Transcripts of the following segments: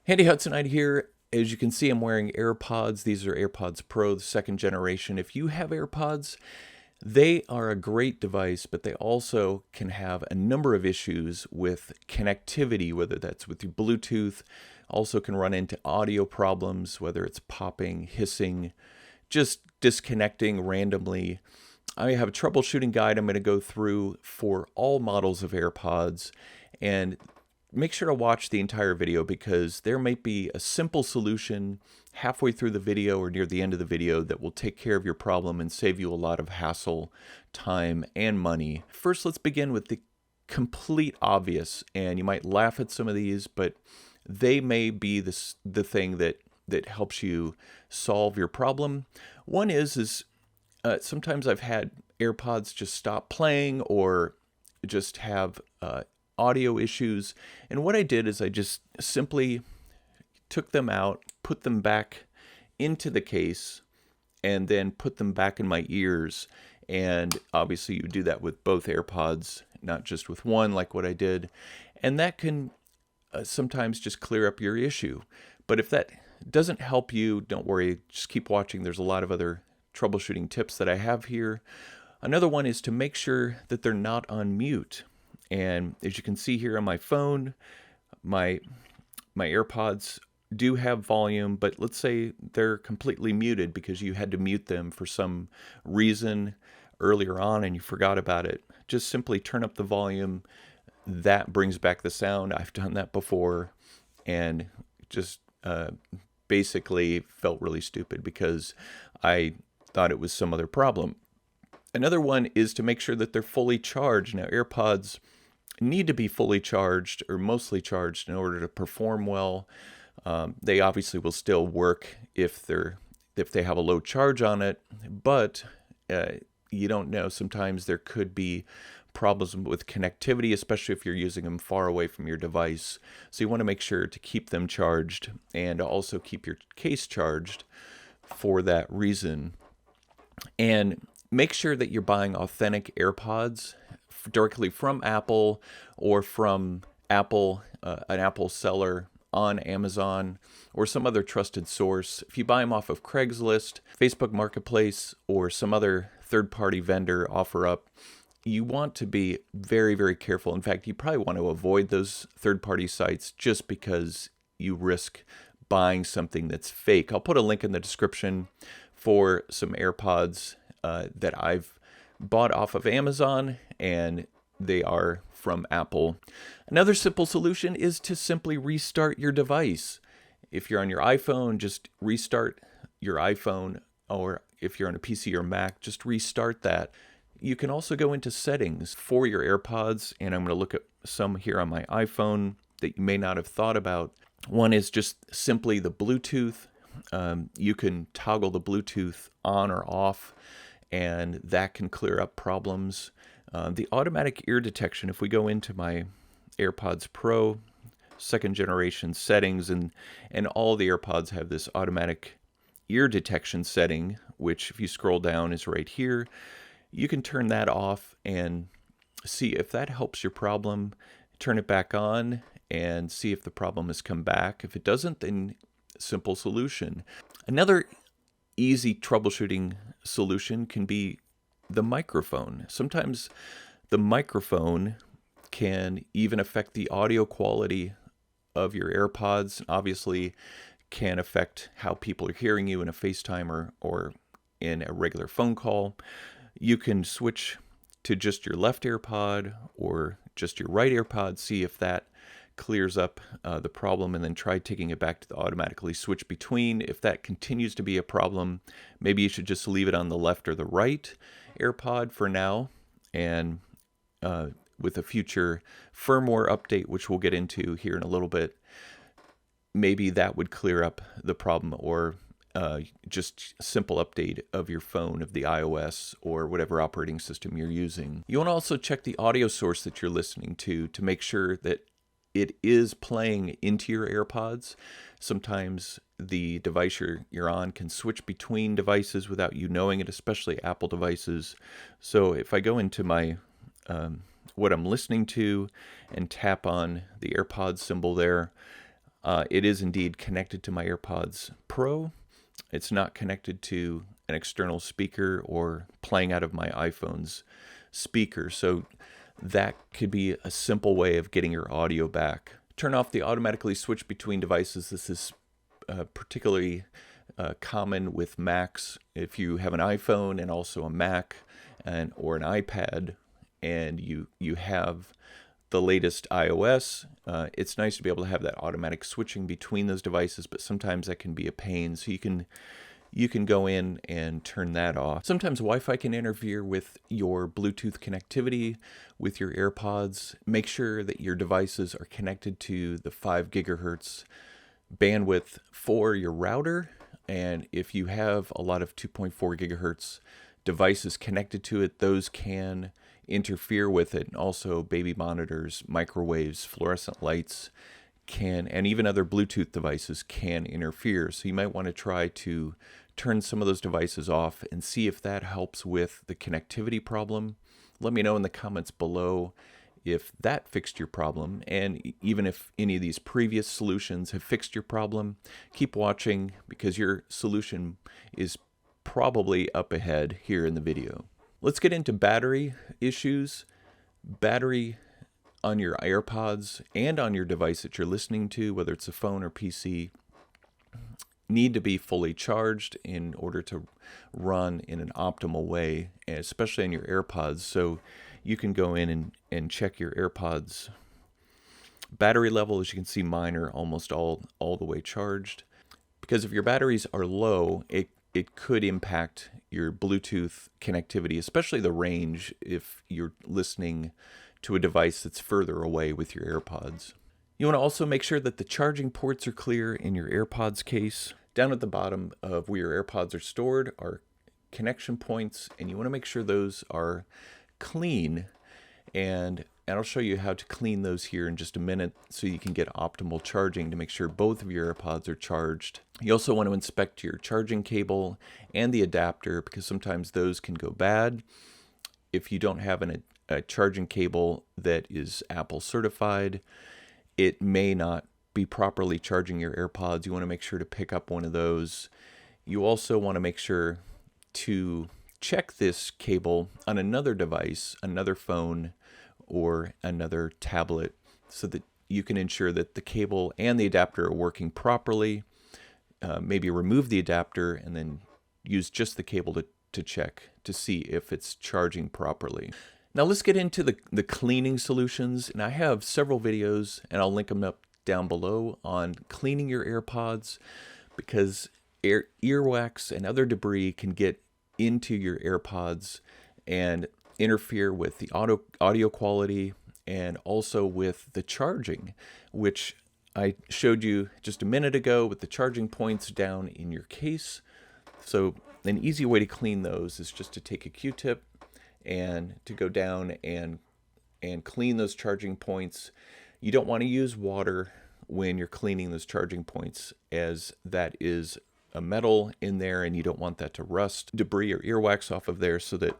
Handy Hudsonite here. As you can see, I'm wearing AirPods. These are AirPods Pro, the second generation. If you have AirPods, they are a great device, but they also can have a number of issues with connectivity, whether that's with your Bluetooth, also can run into audio problems, whether it's popping, hissing, just disconnecting randomly. I have a troubleshooting guide I'm going to go through for all models of AirPods, and make sure to watch the entire video because there might be a simple solution halfway through the video or near the end of the video that will take care of your problem and save you a lot of hassle, time, and money. First, let's begin with the complete obvious, and you might laugh at some of these, but they may be the thing that helps you solve your problem. One is sometimes I've had AirPods just stop playing or just have audio issues. And what I did is I just simply took them out, put them back into the case, and then put them back in my ears. And obviously you do that with both AirPods, not just with one like what I did. And that can sometimes just clear up your issue. But if that doesn't help you, don't worry, just keep watching. There's a lot of other troubleshooting tips that I have here. Another one is to make sure that they're not on mute. And as you can see here on my phone, my AirPods do have volume, but let's say they're completely muted because you had to mute them for some reason earlier on and you forgot about it. Just simply turn up the volume. That brings back the sound. I've done that before and just basically felt really stupid because I thought it was some other problem. Another one is to make sure that they're fully charged. Now, AirPods need to be fully charged or mostly charged in order to perform well. They obviously will still work if they have a low charge on it, but you don't know. Sometimes there could be problems with connectivity, especially if you're using them far away from your device. So you want to make sure to keep them charged and also keep your case charged for that reason. And make sure that you're buying authentic AirPods directly from Apple or from Apple, an Apple seller on Amazon or some other trusted source. If you buy them off of Craigslist, Facebook Marketplace, or some other third-party vendor OfferUp, you want to be very, very careful. In fact, you probably want to avoid those third-party sites just because you risk buying something that's fake. I'll put a link in the description for some AirPods that I've bought off of Amazon, and they are from Apple. Another simple solution is to simply restart your device. If you're on your iPhone, just restart your iPhone, or if you're on a PC or Mac, just restart that. You can also go into settings for your AirPods, and I'm going to look at some here on my iPhone that you may not have thought about. One is just simply the Bluetooth. You can toggle the Bluetooth on or off, and that can clear up problems. The automatic ear detection, if we go into my AirPods Pro second generation settings, and all the AirPods have this automatic ear detection setting, which if you scroll down is right here. You can turn that off and see if that helps your problem. Turn it back on and see if the problem has come back. If it doesn't, then simple solution. Another easy troubleshooting solution can be the microphone. Sometimes the microphone can even affect the audio quality of your AirPods. Obviously, can affect how people are hearing you in a FaceTime or in a regular phone call. You can switch to just your left AirPod or just your right AirPod, see if that clears up the problem, and then try taking it back to the automatically switch between. If that continues to be a problem, maybe you should just leave it on the left or the right AirPod for now, and with a future firmware update, which we'll get into here in a little bit, maybe that would clear up the problem, or just simple update of your phone, of the iOS or whatever operating system you're using. You want to also check the audio source that you're listening to make sure that it is playing into your AirPods. Sometimes the device you're on can switch between devices without you knowing it, especially Apple devices. So if I go into my what I'm listening to and tap on the AirPods symbol there, It is indeed connected to my AirPods Pro. It's not connected to an external speaker or playing out of my iPhone's speaker. So that could be a simple way of getting your audio back. Turn off the automatically switch between devices. This is particularly common with Macs. If you have an iPhone and also a Mac or an iPad, and you have the latest iOS, it's nice to be able to have that automatic switching between those devices, but sometimes that can be a pain. So you can go in and turn that off. Sometimes Wi-Fi can interfere with your Bluetooth connectivity with your AirPods. Make sure that your devices are connected to the 5 gigahertz bandwidth for your router. And if you have a lot of 2.4 gigahertz devices connected to it, those can interfere with it. And also baby monitors, microwaves, fluorescent lights and even other Bluetooth devices can interfere. So you might want to try to turn some of those devices off and see if that helps with the connectivity problem. Let me know in the comments below if that fixed your problem, and even if any of these previous solutions have fixed your problem. Keep watching because your solution is probably up ahead here in the video. Let's get into battery issues. Battery on your AirPods and on your device that you're listening to, whether it's a phone or PC, need to be fully charged in order to run in an optimal way, especially on your AirPods. So you can go in and check your AirPods battery level. As you can see, mine are almost all the way charged. Because if your batteries are low, it could impact your Bluetooth connectivity, especially the range if you're listening to a device that's further away with your AirPods. You want to also make sure that the charging ports are clear in your AirPods case. Down at the bottom of where your AirPods are stored are connection points, and you want to make sure those are clean. And I'll show you how to clean those here in just a minute so you can get optimal charging to make sure both of your AirPods are charged. You also want to inspect your charging cable and the adapter because sometimes those can go bad. If you don't have a charging cable that is Apple certified, it may not be properly charging your AirPods. You want to make sure to pick up one of those. You also want to make sure to check this cable on another device, another phone, or another tablet, so that you can ensure that the cable and the adapter are working properly. Maybe remove the adapter and then use just the cable to check to see if it's charging properly. Now let's get into the cleaning solutions, and I have several videos, and I'll link them up down below on cleaning your AirPods, because earwax and other debris can get into your AirPods and interfere with the audio quality and also with the charging, which I showed you just a minute ago with the charging points down in your case. So an easy way to clean those is just to take a Q-tip and to go down and clean those charging points. You don't want to use water when you're cleaning those charging points, as that is a metal in there and you don't want that to rust debris or earwax off of there, so that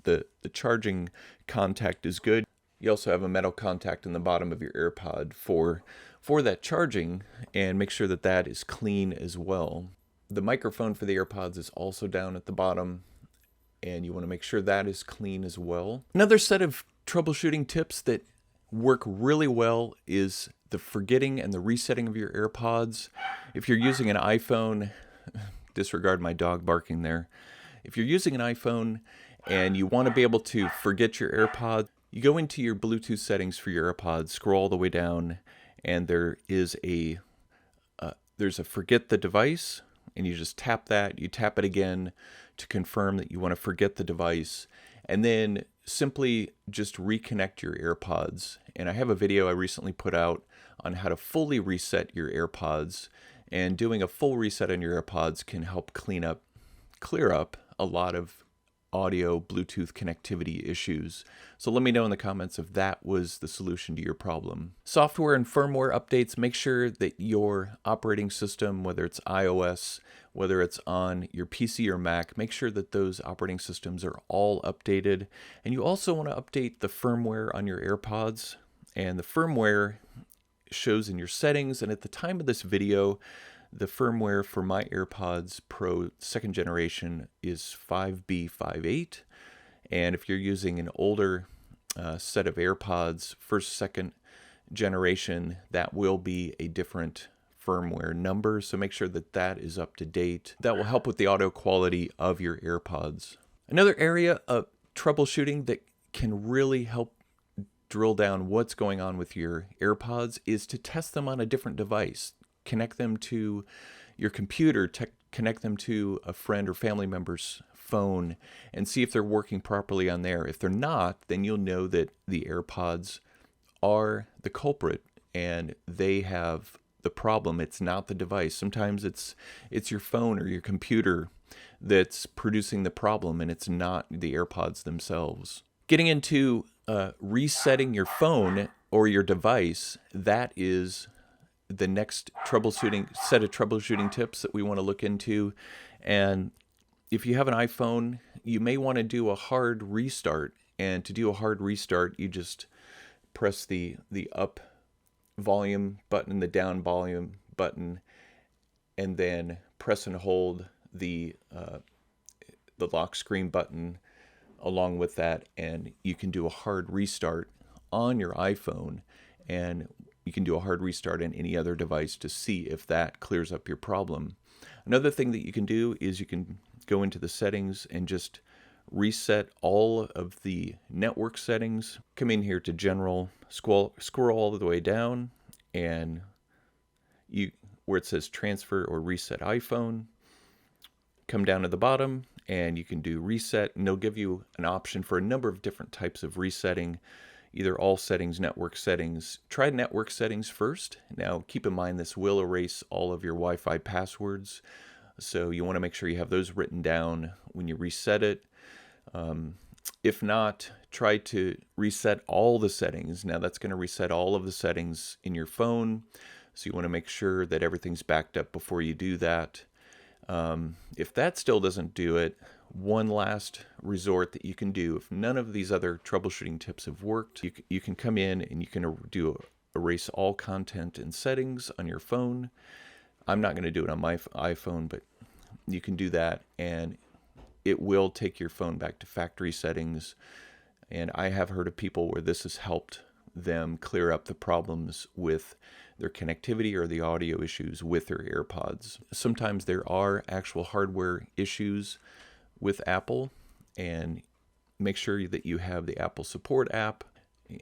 the charging contact is good. You also have a metal contact in the bottom of your AirPod for that charging, and make sure that that is clean as well. The microphone for the AirPods is also down at the bottom, and you want to make sure that is clean as well. Another set of troubleshooting tips that work really well is the forgetting and the resetting of your AirPods. If you're using an iPhone, disregard my dog barking there. If you're using an iPhone and you want to be able to forget your AirPods, you go into your Bluetooth settings for your AirPods, scroll all the way down, and there's a forget the device, and you just tap that. You tap it again to confirm that you want to forget the device, and then simply just reconnect your AirPods. And I have a video I recently put out on how to fully reset your AirPods, and doing a full reset on your AirPods can help clear up a lot of audio Bluetooth connectivity issues. So let me know in the comments if that was the solution to your problem. Software and firmware updates. Make sure that your operating system, whether it's iOS, whether it's on your PC or Mac, make sure that those operating systems are all updated. And you also want to update the firmware on your AirPods. And the firmware shows in your settings. And at the time of this video, the firmware for my AirPods Pro 2nd generation is 5B58. And if you're using an older set of AirPods, 1st, 2nd generation, that will be a different firmware number. So make sure that that is up to date. That will help with the audio quality of your AirPods. Another area of troubleshooting that can really help drill down what's going on with your AirPods is to test them on a different device. Connect them to your computer, connect them to a friend or family member's phone, and see if they're working properly on there. If they're not, then you'll know that the AirPods are the culprit and they have the problem. It's not the device. Sometimes it's your phone or your computer that's producing the problem, and it's not the AirPods themselves. Getting into resetting your phone or your device, that is the next set of troubleshooting tips that we want to look into. And if you have an iPhone, you may want to do a hard restart. And to do a hard restart, you just press the up volume button and the down volume button, and then press and hold the lock screen button along with that, and you can do a hard restart on your iPhone, and you can do a hard restart on any other device to see if that clears up your problem. Another thing that you can do is you can go into the settings and just reset all of the network settings. Come in here to General, scroll all the way down, and where it says Transfer or Reset iPhone, come down to the bottom, and you can do Reset, and they'll give you an option for a number of different types of resetting, either all settings, network settings. Try network settings first. Now keep in mind this will erase all of your Wi-Fi passwords, so you want to make sure you have those written down when you reset it. If not, try to reset all the settings. Now that's going to reset all of the settings in your phone, so you want to make sure that everything's backed up before you do that. If that still doesn't do it, one last resort that you can do, if none of these other troubleshooting tips have worked, you can come in and you can erase all content and settings on your phone. I'm not going to do it on my iPhone, but you can do that, and it will take your phone back to factory settings. And I have heard of people where this has helped them clear up the problems with their connectivity or the audio issues with their AirPods. Sometimes there are actual hardware issues with Apple, and make sure that you have the Apple Support app.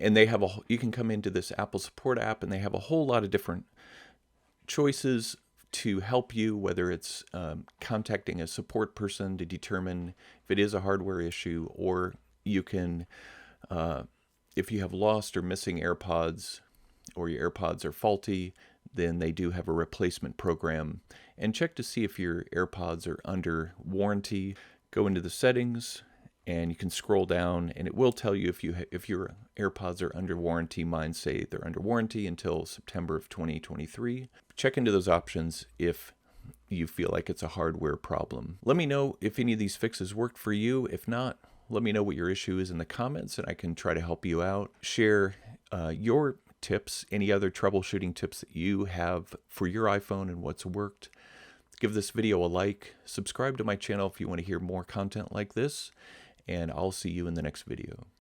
And they have you can come into this Apple Support app, and they have a whole lot of different choices to help you, whether it's contacting a support person to determine if it is a hardware issue, or you can, if you have lost or missing AirPods, or your AirPods are faulty, then they do have a replacement program. And check to see if your AirPods are under warranty. Go into the settings, and you can scroll down, and it will tell you if your AirPods are under warranty. Mine say they're under warranty until September of 2023. Check into those options if you feel like it's a hardware problem. Let me know if any of these fixes worked for you. If not, let me know what your issue is in the comments, and I can try to help you out. Share your tips, any other troubleshooting tips that you have for your iPhone and what's worked. Give this video a like. Subscribe to my channel if you want to hear more content like this, and I'll see you in the next video.